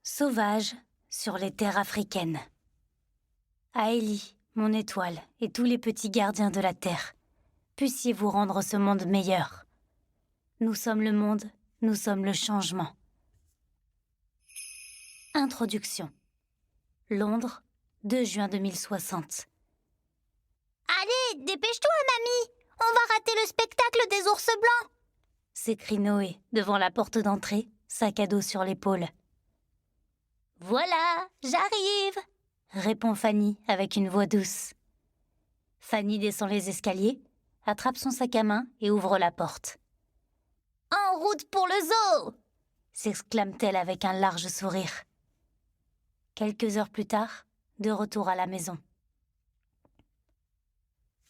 Sauvage sur les terres africaines. À Élie, mon étoile, et tous les petits gardiens de la terre, puissiez-vous rendre ce monde meilleur. Nous sommes le monde, nous sommes le changement. Introduction. Londres, 2 juin 2060. Allez, dépêche-toi, mamie! On va rater le spectacle des ours blancs! S'écrie Noé devant la porte d'entrée, sac à dos sur l'épaule. Voilà, j'arrive! Répond Fanny avec une voix douce. Fanny descend les escaliers, attrape son sac à main et ouvre la porte. En route pour le zoo! S'exclame-t-elle avec un large sourire. Quelques heures plus tard, de retour à la maison.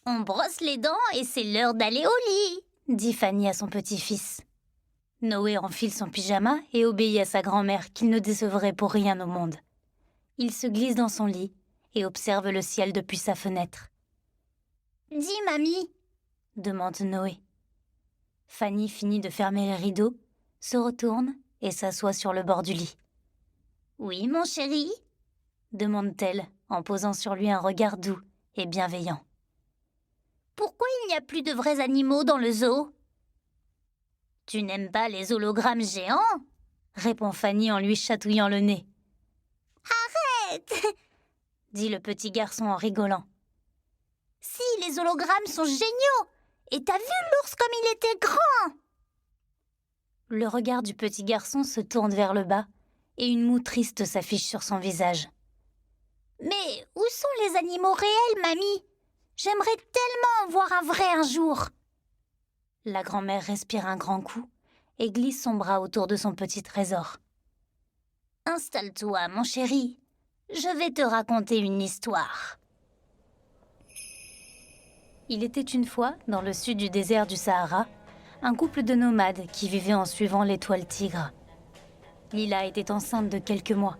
On brosse les dents et c'est l'heure d'aller au lit, dit Fanny à son petit-fils. Noé enfile son pyjama et obéit à sa grand-mère qu'il ne décevrait pour rien au monde. Il se glisse dans son lit et observe le ciel depuis sa fenêtre. Dis, mamie, demande Noé. Fanny finit de fermer les rideaux, se retourne et s'assoit sur le bord du lit. Oui, mon chéri, demande-t-elle en posant sur lui un regard doux et bienveillant. Pourquoi il n'y a plus de vrais animaux dans le zoo? Tu n'aimes pas les hologrammes géants? Répond Fanny en lui chatouillant le nez. Arrête! Dit le petit garçon en rigolant. Si, les hologrammes sont géniaux! Et t'as vu l'ours comme il était grand? Le regard du petit garçon se tourne vers le bas et une moue triste s'affiche sur son visage. Mais où sont les animaux réels, mamie? J'aimerais tellement en voir un vrai un jour. La grand-mère respire un grand coup et glisse son bras autour de son petit trésor. Installe-toi, mon chéri. Je vais te raconter une histoire. Il était une fois, dans le sud du désert du Sahara, un couple de nomades qui vivaient en suivant l'étoile Tigre. Lila était enceinte de quelques mois.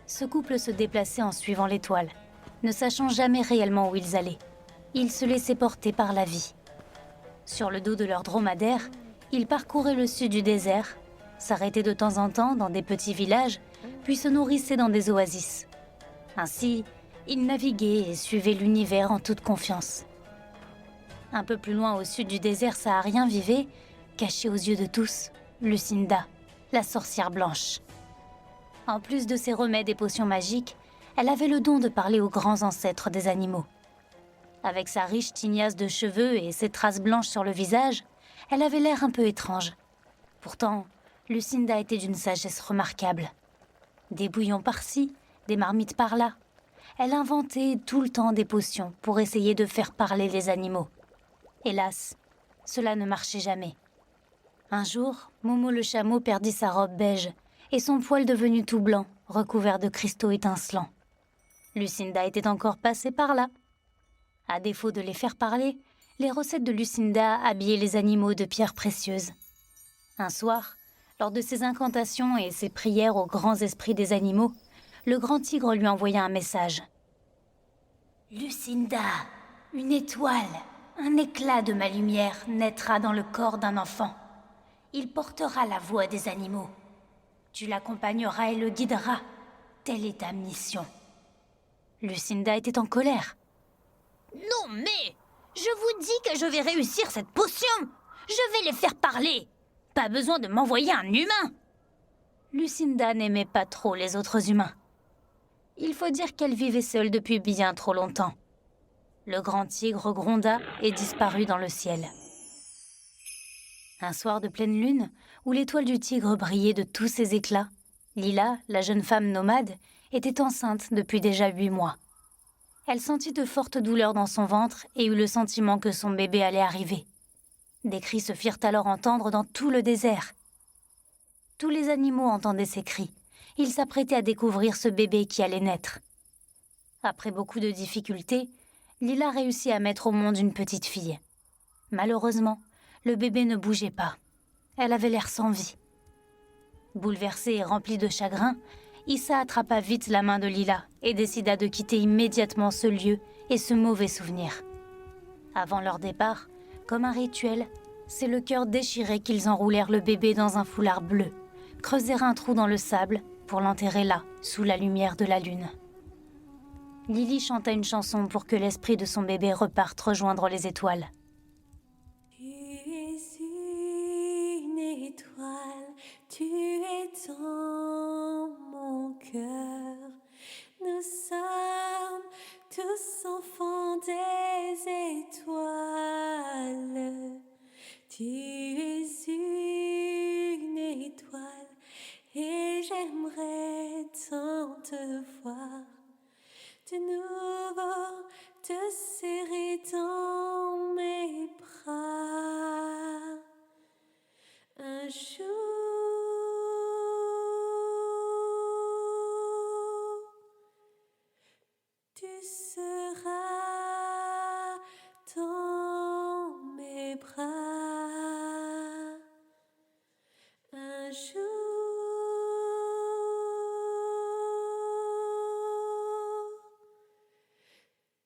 Ce couple se déplaçait en suivant l'étoile, ne sachant jamais réellement où ils allaient. Ils se laissaient porter par la vie. Sur le dos de leur dromadaire, ils parcouraient le sud du désert, s'arrêtaient de temps en temps dans des petits villages, puis se nourrissaient dans des oasis. Ainsi, ils naviguaient et suivaient l'univers en toute confiance. Un peu plus loin au sud du désert saharien vivait, cachée aux yeux de tous, Lucinda, la sorcière blanche. En plus de ses remèdes et potions magiques, elle avait le don de parler aux grands ancêtres des animaux. Avec sa riche tignasse de cheveux et ses traces blanches sur le visage, elle avait l'air un peu étrange. Pourtant, Lucinda était d'une sagesse remarquable. Des bouillons par-ci, des marmites par-là. Elle inventait tout le temps des potions pour essayer de faire parler les animaux. Hélas, cela ne marchait jamais. Un jour, Momo le chameau perdit sa robe beige et son poil devenu tout blanc, recouvert de cristaux étincelants. Lucinda était encore passée par là. À défaut de les faire parler, les recettes de Lucinda habillaient les animaux de pierres précieuses. Un soir, lors de ses incantations et ses prières aux grands esprits des animaux, le grand tigre lui envoya un message. « Lucinda, une étoile, un éclat de ma lumière naîtra dans le corps d'un enfant. Il portera la voix des animaux. Tu l'accompagneras et le guideras. Telle est ta mission. » Lucinda était en colère. Non mais, je vous dis que je vais réussir cette potion. Je vais les faire parler. Pas besoin de m'envoyer un humain. Lucinda n'aimait pas trop les autres humains. Il faut dire qu'elle vivait seule depuis bien trop longtemps. Le grand tigre gronda et disparut dans le ciel. Un soir de pleine lune, où l'étoile du tigre brillait de tous ses éclats, Lila, la jeune femme nomade, était enceinte depuis déjà 8 mois. Elle sentit de fortes douleurs dans son ventre et eut le sentiment que son bébé allait arriver. Des cris se firent alors entendre dans tout le désert. Tous les animaux entendaient ces cris. Ils s'apprêtaient à découvrir ce bébé qui allait naître. Après beaucoup de difficultés, Lila réussit à mettre au monde une petite fille. Malheureusement, le bébé ne bougeait pas. Elle avait l'air sans vie. Bouleversée et remplie de chagrin, Issa attrapa vite la main de Lila et décida de quitter immédiatement ce lieu et ce mauvais souvenir. Avant leur départ, comme un rituel, c'est le cœur déchiré qu'ils enroulèrent le bébé dans un foulard bleu, creusèrent un trou dans le sable pour l'enterrer là, sous la lumière de la lune. Lily chanta une chanson pour que l'esprit de son bébé reparte rejoindre les étoiles. Tu es une étoile, tu es dans mon cœur. Nous sommes tous enfants des étoiles. Tu es une étoile et j'aimerais tant te voir de nouveau te serrer dans mes bras. Un jour, tu seras dans mes bras. Un jour,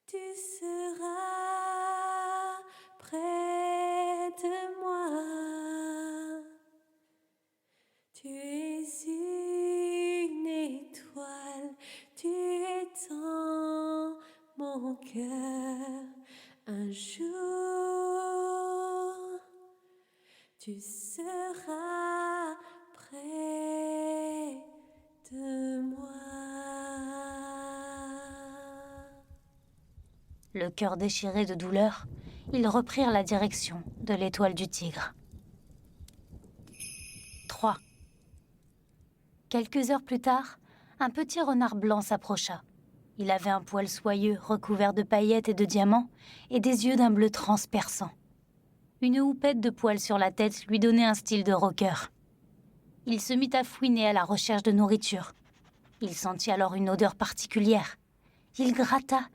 tu seras près de moi. Tu es une étoile, tu es dans mon cœur. Un jour, tu seras près de moi. Le cœur déchiré de douleur, ils reprirent la direction de l'étoile du tigre. 3. Quelques heures plus tard, un petit renard blanc s'approcha. Il avait un poil soyeux recouvert de paillettes et de diamants et des yeux d'un bleu transperçant. Une houppette de poils sur la tête lui donnait un style de rocker. Il se mit à fouiner à la recherche de nourriture. Il sentit alors une odeur particulière. Il gratta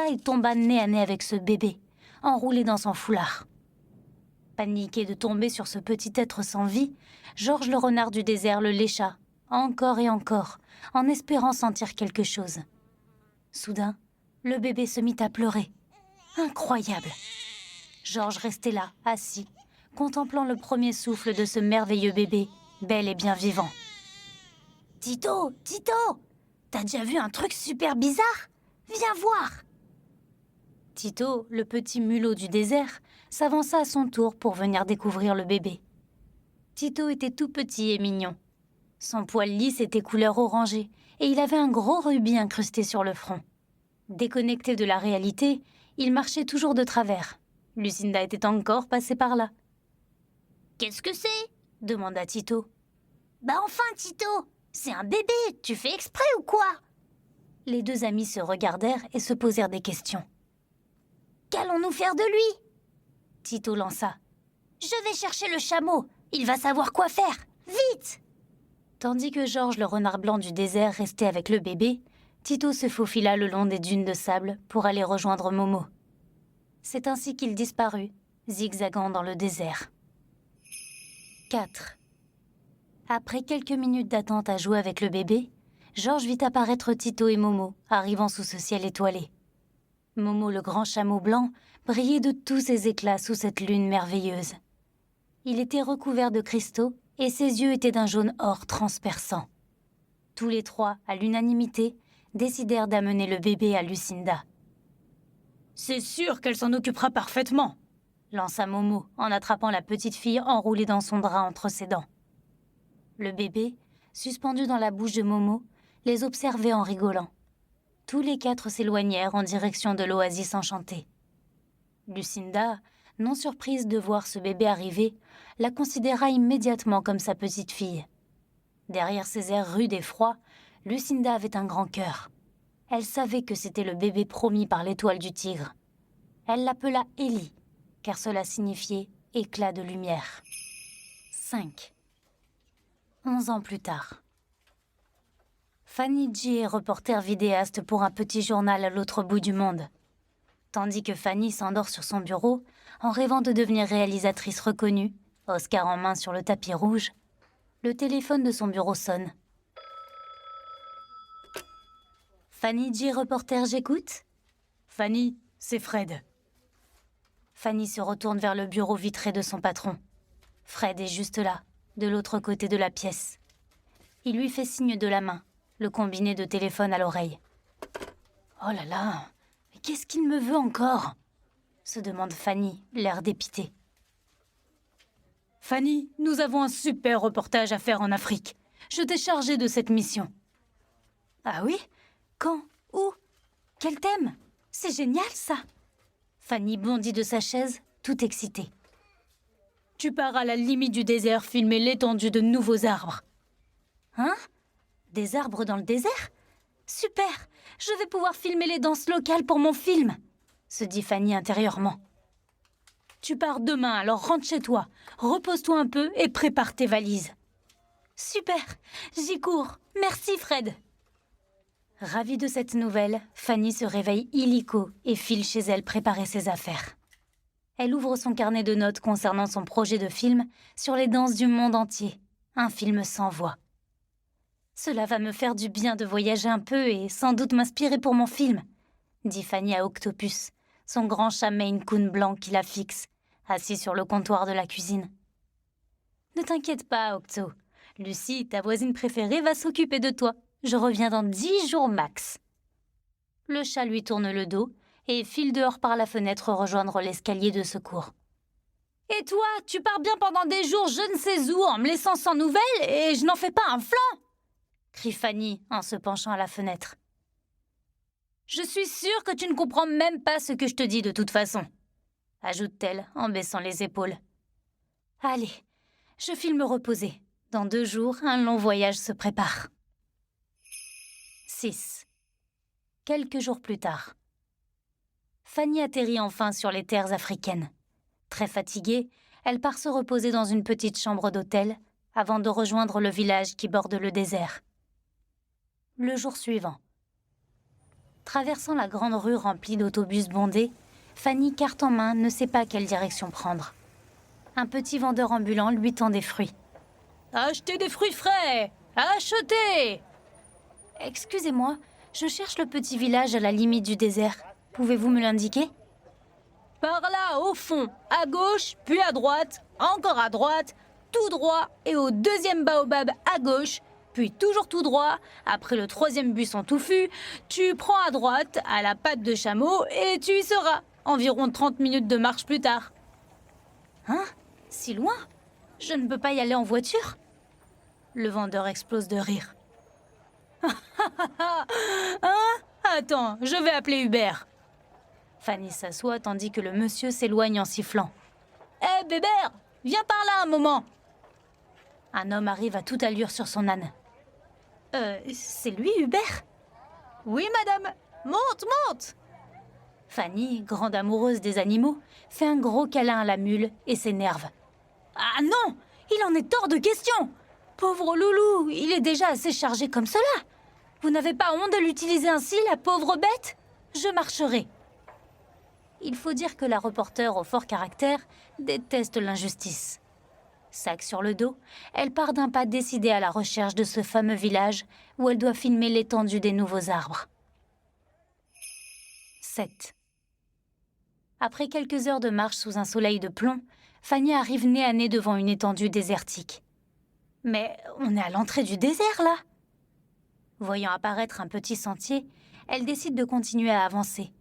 et tomba nez à nez avec ce bébé, enroulé dans son foulard. Paniqué de tomber sur ce petit être sans vie, Georges le renard du désert le lécha, encore et encore, en espérant sentir quelque chose. Soudain, le bébé se mit à pleurer. Incroyable! Georges restait là, assis, contemplant le premier souffle de ce merveilleux bébé, bel et bien vivant. « Tito, t'as déjà vu un truc super bizarre? Viens voir !» Tito, le petit mulot du désert, s'avança à son tour pour venir découvrir le bébé. Tito était tout petit et mignon. Son poil lisse était couleur orangée et il avait un gros rubis incrusté sur le front. Déconnecté de la réalité, il marchait toujours de travers. Lucinda était encore passée par là. « Qu'est-ce que c'est ?» demanda Tito. « Bah enfin, Tito, c'est un bébé, tu fais exprès ou quoi ?» Les deux amis se regardèrent et se posèrent des questions. « Qu'allons-nous faire de lui ?» Tito lança. « Je vais chercher le chameau, il va savoir quoi faire, vite !» Tandis que Georges, le renard blanc du désert, restait avec le bébé, Tito se faufila le long des dunes de sable pour aller rejoindre Momo. C'est ainsi qu'il disparut, zigzagant dans le désert. 4. Après quelques minutes d'attente à jouer avec le bébé, Georges vit apparaître Tito et Momo, arrivant sous ce ciel étoilé. Momo, le grand chameau blanc, brillait de tous ses éclats sous cette lune merveilleuse. Il était recouvert de cristaux et ses yeux étaient d'un jaune or transperçant. Tous les trois, à l'unanimité, décidèrent d'amener le bébé à Lucinda. « C'est sûr qu'elle s'en occupera parfaitement !» lança Momo en attrapant la petite fille enroulée dans son drap entre ses dents. Le bébé, suspendu dans la bouche de Momo, les observait en rigolant. Tous les quatre s'éloignèrent en direction de l'oasis enchantée. Lucinda, non surprise de voir ce bébé arriver, la considéra immédiatement comme sa petite fille. Derrière ses airs rudes et froids, Lucinda avait un grand cœur. Elle savait que c'était le bébé promis par l'étoile du tigre. Elle l'appela Ellie, car cela signifiait éclat de lumière. 5. 11 ans plus tard. Fanny G est reporter vidéaste pour un petit journal à l'autre bout du monde. Tandis que Fanny s'endort sur son bureau, en rêvant de devenir réalisatrice reconnue, Oscar en main sur le tapis rouge, le téléphone de son bureau sonne. Fanny G, reporter, j'écoute. Fanny, c'est Fred. Fanny se retourne vers le bureau vitré de son patron. Fred est juste là, de l'autre côté de la pièce. Il lui fait signe de la main, le combiné de téléphone à l'oreille. « Oh là là, mais qu'est-ce qu'il me veut encore ?» se demande Fanny, l'air dépité. « Fanny, nous avons un super reportage à faire en Afrique. Je t'ai chargée de cette mission. »« Ah oui? Quand? Où? Quel thème? C'est génial, ça !» Fanny bondit de sa chaise, tout excitée. « Tu pars à la limite du désert filmer l'étendue de nouveaux arbres. »« Hein? Des arbres dans le désert? Super! Je vais pouvoir filmer les danses locales pour mon film !» se dit Fanny intérieurement. « Tu pars demain, alors rentre chez toi, repose-toi un peu et prépare tes valises. »« Super! J'y cours! Merci, Fred !» Ravie de cette nouvelle, Fanny se réveille illico et file chez elle préparer ses affaires. Elle ouvre son carnet de notes concernant son projet de film sur les danses du monde entier, un film sans voix. Cela va me faire du bien de voyager un peu et sans doute m'inspirer pour mon film, dit Fanny à Octopus, son grand chat Maine Coon blanc qui la fixe, assis sur le comptoir de la cuisine. Ne t'inquiète pas, Octo. Lucie, ta voisine préférée, va s'occuper de toi. Je reviens dans 10 jours max. Le chat lui tourne le dos et file dehors par la fenêtre rejoindre l'escalier de secours. « Et toi, tu pars bien pendant des jours je ne sais où en me laissant sans nouvelles et je n'en fais pas un flanc !» crie Fanny en se penchant à la fenêtre. « Je suis sûre que tu ne comprends même pas ce que je te dis de toute façon, » ajoute-t-elle en baissant les épaules. « Allez, je file me reposer. Dans 2 jours, un long voyage se prépare. » 6. Quelques jours plus tard. Fanny atterrit enfin sur les terres africaines. Très fatiguée, elle part se reposer dans une petite chambre d'hôtel avant de rejoindre le village qui borde le désert. Le jour suivant. Traversant la grande rue remplie d'autobus bondés, Fanny, carte en main, ne sait pas quelle direction prendre. Un petit vendeur ambulant lui tend des fruits. « Achetez des fruits frais! Achetez !»« Excusez-moi, je cherche le petit village à la limite du désert. Pouvez-vous me l'indiquer ?»« Par là, au fond, à gauche, puis à droite, encore à droite, tout droit et au 2e baobab à gauche, puis toujours tout droit, après le 3e buisson touffu, tu prends à droite, à la patte de chameau, et tu y seras, environ 30 minutes de marche plus tard. »« Hein? Si loin? Je ne peux pas y aller en voiture ?» Le vendeur explose de rire. « Hein? Attends, je vais appeler Uber. » Fanny s'assoit tandis que le monsieur s'éloigne en sifflant. « Hé, Bébert, viens par là un moment !» Un homme arrive à toute allure sur son âne. « C'est lui, Hubert ?»« Oui, madame. Monte, monte !» Fanny, grande amoureuse des animaux, fait un gros câlin à la mule et s'énerve. « Ah non, il en est hors de question! Pauvre loulou, il est déjà assez chargé comme cela. Vous n'avez pas honte de l'utiliser ainsi, la pauvre bête? Je marcherai. » Il faut dire que la reporter au fort caractère déteste l'injustice. Sac sur le dos, elle part d'un pas décidé à la recherche de ce fameux village où elle doit filmer l'étendue des nouveaux arbres. 7. Après quelques heures de marche sous un soleil de plomb, Fanny arrive nez à nez devant une étendue désertique. Mais on est à l'entrée du désert, là! Voyant apparaître un petit sentier, elle décide de continuer à avancer.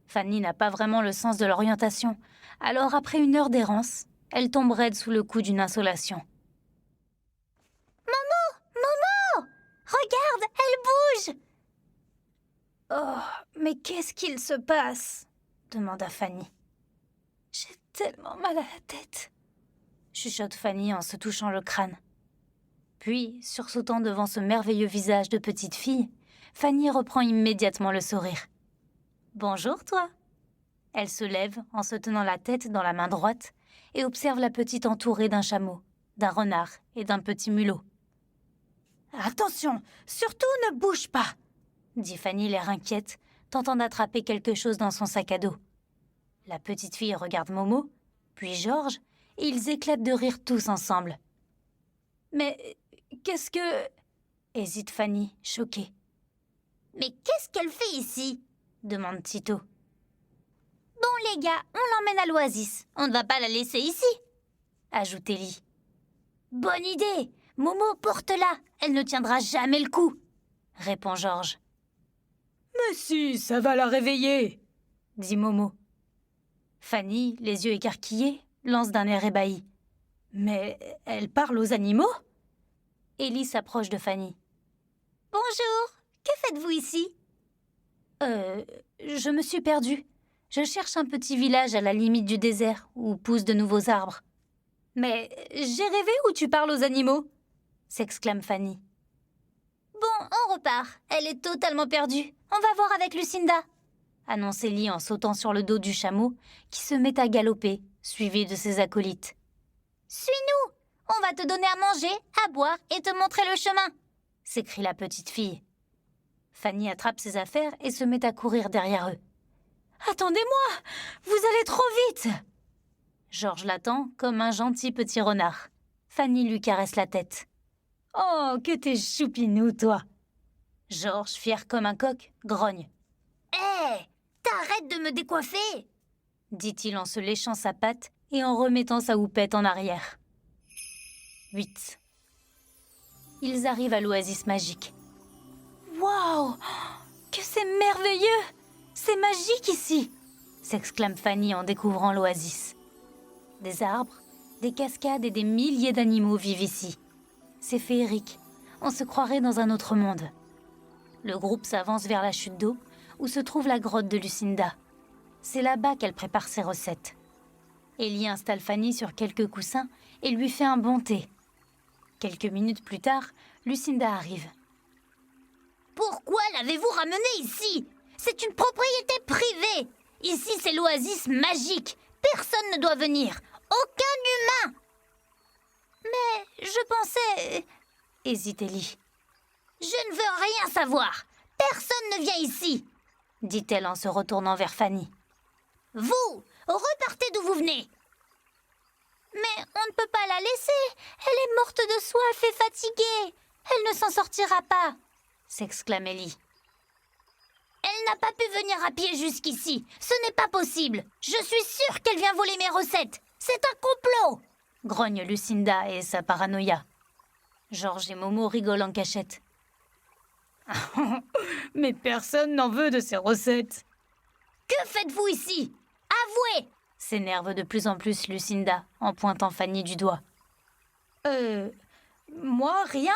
Fanny n'a pas vraiment le sens de l'orientation, alors après 1 heure d'errance, elle tombe raide sous le coup d'une insolation. « Momo! Regarde, elle bouge !»« Oh, mais qu'est-ce qu'il se passe ?» demanda Fanny. « J'ai tellement mal à la tête !» chuchote Fanny en se touchant le crâne. Puis, sursautant devant ce merveilleux visage de petite fille, Fanny reprend immédiatement le sourire. « Bonjour, toi !» Elle se lève en se tenant la tête dans la main droite et observe la petite entourée d'un chameau, d'un renard et d'un petit mulot. « Attention, surtout ne bouge pas !» dit Fanny l'air inquiète, tentant d'attraper quelque chose dans son sac à dos. La petite fille regarde Momo, puis Georges, et ils éclatent de rire tous ensemble. « Mais qu'est-ce que... » hésite Fanny, choquée. « Mais qu'est-ce qu'elle fait ici ?» demande Tito. « Bon les gars, on l'emmène à l'oasis. On ne va pas la laisser ici. » ajoute Ellie. « Bonne idée. Momo, porte-la. elle ne tiendra jamais le coup, répond Georges. Mais si, ça va la réveiller, dit Momo. Fanny, les yeux écarquillés, lance d'un air ébahi. Mais elle parle aux animaux? Ellie s'approche de Fanny. Bonjour, que faites-vous ici? Je me suis perdue. Je cherche un petit village à la limite du désert où poussent de nouveaux arbres. Mais j'ai rêvé où tu parles aux animaux, s'exclame Fanny. Bon, on repart. Elle est totalement perdue. On va voir avec Lucinda, annonce Ellie en sautant sur le dos du chameau qui se met à galoper, suivi de ses acolytes. Suis-nous! On va te donner à manger, à boire et te montrer le chemin, s'écrie la petite fille. Fanny attrape ses affaires et se met à courir derrière eux. Attendez-moi! Vous allez trop vite! Georges l'attend comme un gentil petit renard. Fanny lui caresse la tête. Oh, que t'es choupinou, toi! Georges, fier comme un coq, grogne. Hé! T'arrêtes de me décoiffer! Dit-il en se léchant sa patte et en remettant sa houppette en arrière. 8. Ils arrivent à l'oasis magique. Waouh! Que c'est merveilleux! C'est magique ici! S'exclame Fanny en découvrant l'oasis. Des arbres, des cascades et des milliers d'animaux vivent ici. C'est féerique. On se croirait dans un autre monde. Le groupe s'avance vers la chute d'eau où se trouve la grotte de Lucinda. C'est là-bas qu'elle prépare ses recettes. Ellie installe Fanny sur quelques coussins et lui fait un bon thé. Quelques minutes plus tard, Lucinda arrive. Pourquoi l'avez-vous ramenée ici? C'est une propriété privée. Ici, c'est l'oasis magique. Personne ne doit venir. Aucun humain. Mais je pensais... hésite Ellie. Je ne veux rien savoir. Personne ne vient ici, dit-elle en se retournant vers Fanny. Vous, repartez d'où vous venez. Mais on ne peut pas la laisser. Elle est morte de soif et fatiguée. Elle ne s'en sortira pas, s'exclame Ellie. Elle n'a pas pu venir à pied jusqu'ici. Ce n'est pas possible. Je suis sûre qu'elle vient voler mes recettes. C'est un complot, grogne Lucinda et sa paranoïa. Georges et Momo rigolent en cachette. Mais personne n'en veut de ces recettes. Que faites-vous ici? Avouez! S'énerve de plus en plus Lucinda en pointant Fanny du doigt. Moi, rien.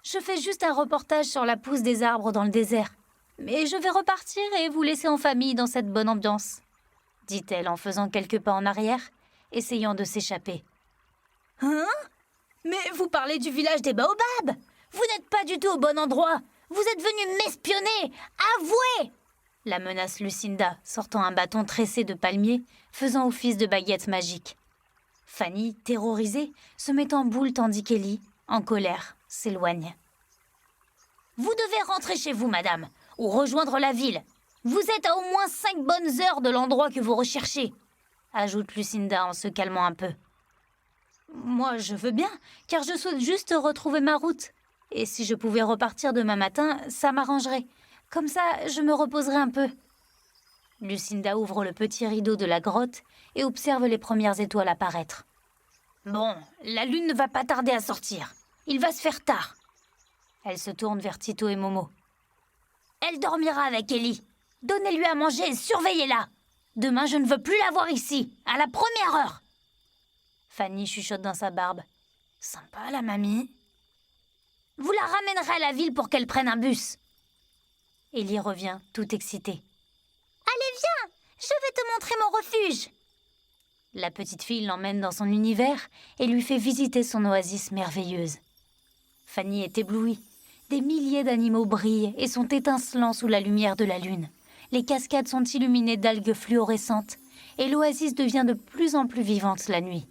Je fais juste un reportage sur la pousse des arbres dans le désert. Mais je vais repartir et vous laisser en famille dans cette bonne ambiance, dit-elle en faisant quelques pas en arrière, essayant de s'échapper. Hein? Mais vous parlez du village des baobabs! Vous n'êtes pas du tout au bon endroit! Vous êtes venu m'espionner! Avouez! La menace Lucinda, sortant un bâton tressé de palmier, faisant office de baguette magique. Fanny, terrorisée, se met en boule tandis qu'Ellie, en colère, s'éloigne. Vous devez rentrer chez vous, madame, ou rejoindre la ville. Vous êtes à au moins 5 bonnes heures de l'endroit que vous recherchez, ajoute Lucinda en se calmant un peu. Moi, je veux bien, car je souhaite juste retrouver ma route. Et si je pouvais repartir demain matin, ça m'arrangerait. Comme ça, je me reposerai un peu. Lucinda ouvre le petit rideau de la grotte et observe les premières étoiles apparaître. Bon, la lune ne va pas tarder à sortir. Il va se faire tard. Elle se tourne vers Tito et Momo. Elle dormira avec Ellie. Donnez-lui à manger et surveillez-la. Demain, je ne veux plus la voir ici, à la première heure. Fanny chuchote dans sa barbe. Sympa, la mamie. Vous la ramènerez à la ville pour qu'elle prenne un bus. Ellie revient, toute excitée. Allez, viens, je vais te montrer mon refuge. La petite fille l'emmène dans son univers et lui fait visiter son oasis merveilleuse. Fanny est éblouie. Des milliers d'animaux brillent et sont étincelants sous la lumière de la lune. Les cascades sont illuminées d'algues fluorescentes et l'oasis devient de plus en plus vivante la nuit.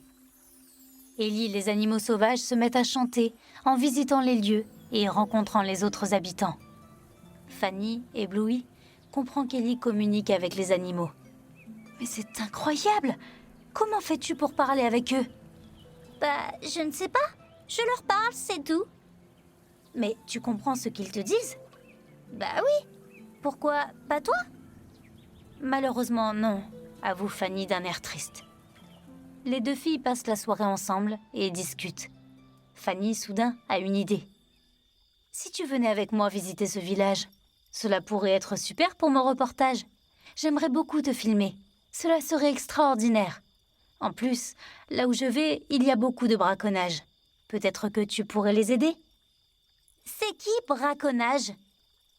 Ellie et les animaux sauvages se mettent à chanter en visitant les lieux et rencontrant les autres habitants. Fanny, éblouie, comprend qu'Ellie communique avec les animaux. Mais c'est incroyable! Comment fais-tu pour parler avec eux? Bah, je ne sais pas. Je leur parle, c'est tout. Mais tu comprends ce qu'ils te disent? Bah oui. Pourquoi pas toi? Malheureusement, non, avoue Fanny d'un air triste. Les deux filles passent la soirée ensemble et discutent. Fanny, soudain, a une idée. Si tu venais avec moi visiter ce village, cela pourrait être super pour mon reportage. J'aimerais beaucoup te filmer. Cela serait extraordinaire. En plus, là où je vais, il y a beaucoup de braconnage. Peut-être que tu pourrais les aider? C'est qui, braconnage?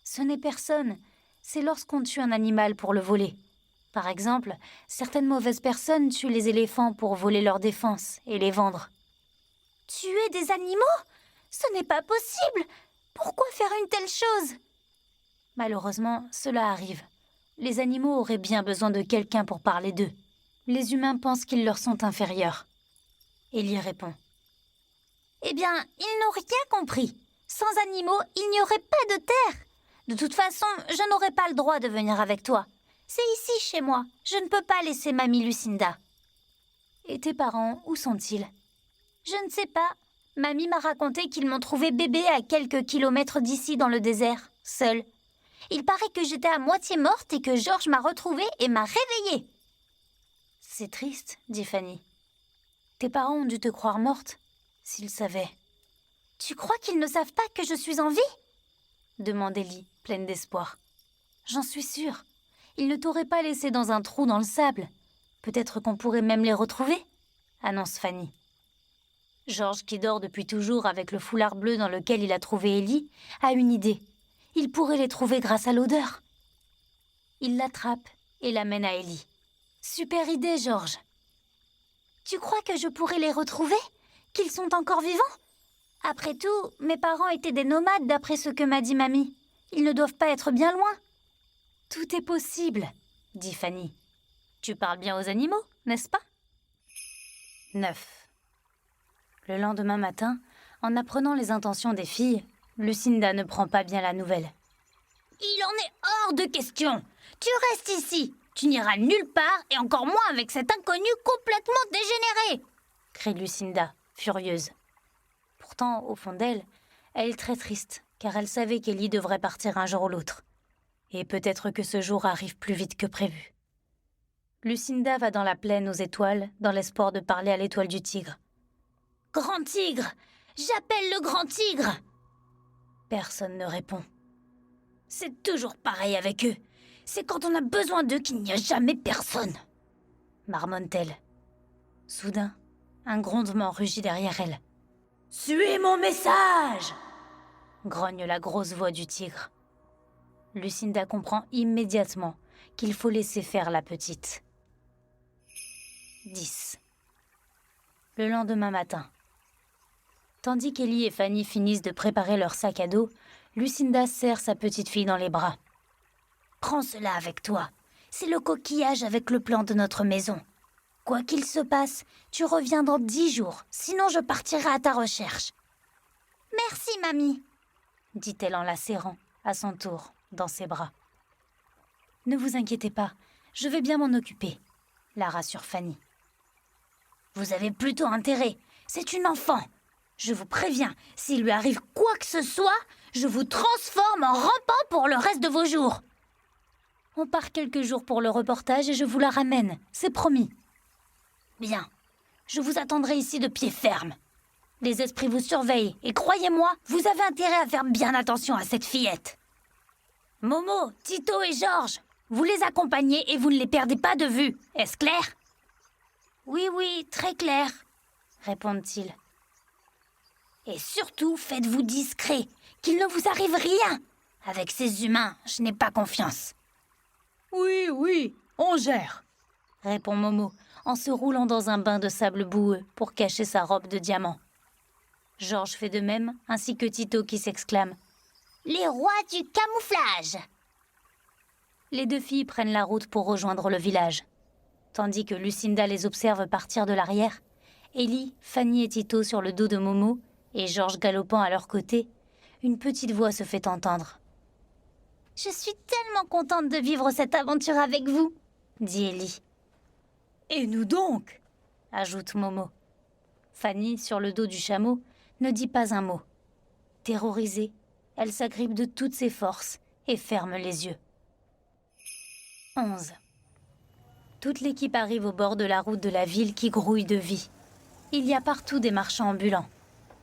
Ce n'est personne. C'est lorsqu'on tue un animal pour le voler. Par exemple, certaines mauvaises personnes tuent les éléphants pour voler leur défense et les vendre. Tuer des animaux? Ce n'est pas possible! Pourquoi faire une telle chose? Malheureusement, cela arrive. Les animaux auraient bien besoin de quelqu'un pour parler d'eux. Les humains pensent qu'ils leur sont inférieurs. Ellie répond. Eh bien, ils n'ont rien compris. Sans animaux, il n'y aurait pas de terre. De toute façon, je n'aurai pas le droit de venir avec toi. C'est ici, chez moi. Je ne peux pas laisser mamie Lucinda. Et tes parents, où sont-ils? Je ne sais pas. Mamie m'a raconté qu'ils m'ont trouvé bébé à quelques kilomètres d'ici dans le désert, seul. Il paraît que j'étais à moitié morte et que Georges m'a retrouvée et m'a réveillée. C'est triste, dit Fanny. Tes parents ont dû te croire morte, s'ils savaient. Tu crois qu'ils ne savent pas que je suis en vie? Demande Ellie, pleine d'espoir. J'en suis sûre. Ils ne t'auraient pas laissé dans un trou dans le sable. Peut-être qu'on pourrait même les retrouver, annonce Fanny. Georges, qui dort depuis toujours avec le foulard bleu dans lequel il a trouvé Ellie, a une idée. Il pourrait les trouver grâce à l'odeur. Il l'attrape et l'amène à Ellie. Super idée, Georges. Tu crois que je pourrais les retrouver? Qu'ils sont encore vivants? Après tout, mes parents étaient des nomades d'après ce que m'a dit mamie. Ils ne doivent pas être bien loin. Tout est possible, dit Fanny. Tu parles bien aux animaux, n'est-ce pas? 9. Le lendemain matin, en apprenant les intentions des filles, Lucinda ne prend pas bien la nouvelle. Il en est hors de question. Tu restes ici. Tu n'iras nulle part et encore moins avec cet inconnu complètement dégénéré, crie Lucinda, furieuse. Pourtant, au fond d'elle, elle est très triste, car elle savait qu'Ellie devrait partir un jour ou l'autre. Et peut-être que ce jour arrive plus vite que prévu. Lucinda va dans la plaine aux étoiles, dans l'espoir de parler à l'étoile du tigre. « Grand tigre! J'appelle le grand tigre !» Personne ne répond. « C'est toujours pareil avec eux. C'est quand on a besoin d'eux qu'il n'y a jamais personne !» marmonne-t-elle. Soudain, un grondement rugit derrière elle. « Suivez mon message !» grogne la grosse voix du tigre. Lucinda comprend immédiatement qu'il faut laisser faire la petite. 10. Le lendemain matin. Tandis qu'Ellie et Fanny finissent de préparer leur sac à dos, Lucinda serre sa petite fille dans les bras. « Prends cela avec toi. C'est le coquillage avec le plan de notre maison. Quoi qu'il se passe, tu reviens dans 10 jours, sinon je partirai à ta recherche. »« Merci, mamie, » dit-elle en la serrant, à son tour, dans ses bras. « Ne vous inquiétez pas, je vais bien m'en occuper, » la rassure Fanny. « Vous avez plutôt intérêt, c'est une enfant. Je vous préviens, s'il lui arrive quoi que ce soit, je vous transforme en rampant pour le reste de vos jours. » On part quelques jours pour le reportage et je vous la ramène, c'est promis. Bien, je vous attendrai ici de pied ferme. Les esprits vous surveillent et croyez-moi, vous avez intérêt à faire bien attention à cette fillette. Momo, Tito et Georges, vous les accompagnez et vous ne les perdez pas de vue, est-ce clair? Oui, oui, très clair, répondent-ils. Et surtout, faites-vous discret, qu'il ne vous arrive rien. Avec ces humains, je n'ai pas confiance. Oui, oui, on gère, répond Momo, en se roulant dans un bain de sable boueux pour cacher sa robe de diamant. Georges fait de même, ainsi que Tito qui s'exclame « Les rois du camouflage !» Les deux filles prennent la route pour rejoindre le village. Tandis que Lucinda les observe partir de l'arrière, Ellie, Fanny et Tito sur le dos de Momo et Georges galopant à leur côté, une petite voix se fait entendre. « Je suis tellement contente de vivre cette aventure avec vous !» dit Ellie. « Et nous donc !» ajoute Momo. Fanny, sur le dos du chameau, ne dit pas un mot. Terrorisée, elle s'agrippe de toutes ses forces et ferme les yeux. 11. Toute l'équipe arrive au bord de la route de la ville qui grouille de vie. Il y a partout des marchands ambulants.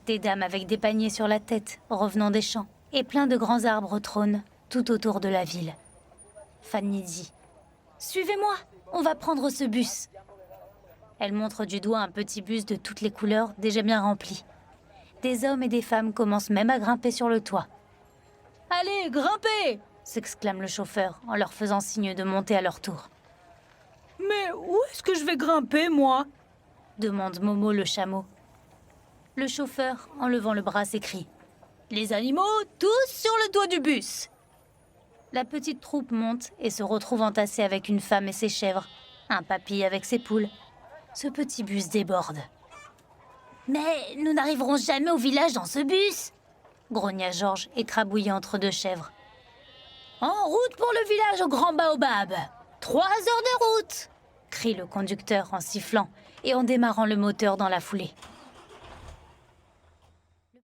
Des dames avec des paniers sur la tête, revenant des champs. et plein de grands arbres trônent tout autour de la ville. Fanny dit « Suivez-moi, on va prendre ce bus !» Elle montre du doigt un petit bus de toutes les couleurs déjà bien rempli. Des hommes et des femmes commencent même à grimper sur le toit. « Allez, grimpez !» s'exclame le chauffeur en leur faisant signe de monter à leur tour. « Mais où est-ce que je vais grimper, moi ?» demande Momo le chameau. Le chauffeur, en levant le bras, s'écrie « Les animaux, tous sur le toit du bus !» La petite troupe monte et se retrouve entassée avec une femme et ses chèvres, un papy avec ses poules. Ce petit bus déborde. « Mais nous n'arriverons jamais au village dans ce bus !» grogna Georges, écrabouillé entre deux chèvres. « En route pour le village au grand baobab ! 3 heures de route !» crie le conducteur en sifflant et en démarrant le moteur dans la foulée.